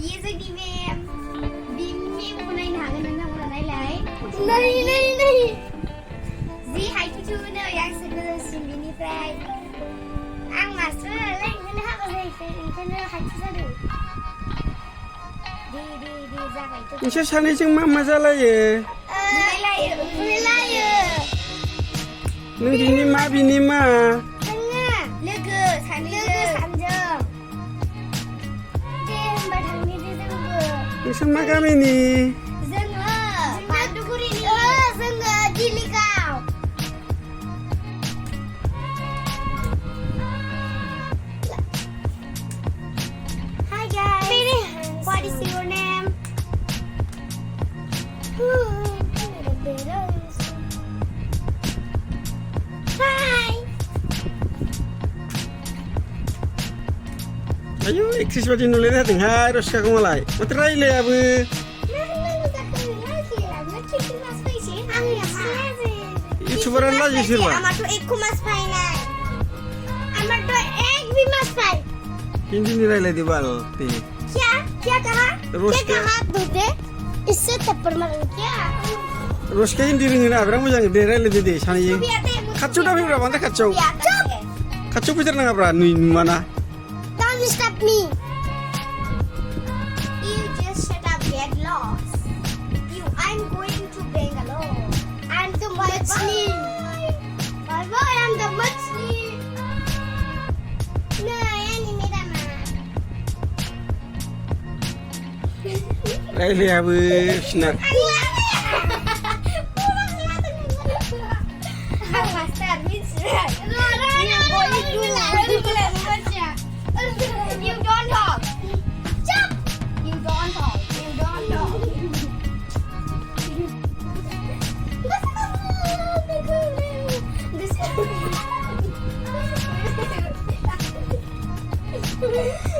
Iya जोंनि ma'am बे मेमखौ नायनो हागोन नोंथांमोना नायलाय नै जि हाइटुटु नै आंसो गोजौसिन बिनिफ्राय आं मास्टार नालाय ओंखायनो हाबा जाहैबाय ओंखायनो हाइटु जादों दे जागायदो नोंसोर सानैजों मा जालायो बुलायो नों बिनि मा बिनि मा जोङो लोगो सानैजों दे होनबा थांनि दे जोंबो नोंसोर मा गामिनि जोङो बान्दुगुरिनि जोङो दिलिगाव Hi guys what is your name Hi Ayo eksis baदि नुलायनो होदोंहाय रसिकाखौ मालाय माथो रायलायाबो इउटुबारानो लाजियो सोरबा हिन्दीनि रायलायदो बाल दे रसिका रसिका हिन्दी रोङोना बिराद मोजां दे रायलायदो दे सानैजों खाथियाव दा फैब्रा बांद्राय खाथियाव फैथारनाङाब्रा नुवाना Don't stop me. You just shut up, get lost. I'm going to Bangalore. I'm the Machli. Bye, I'm the Machli. No, anime dama. रायलायाबो Cina Master, You don't talk. Jump. You don't talk. This is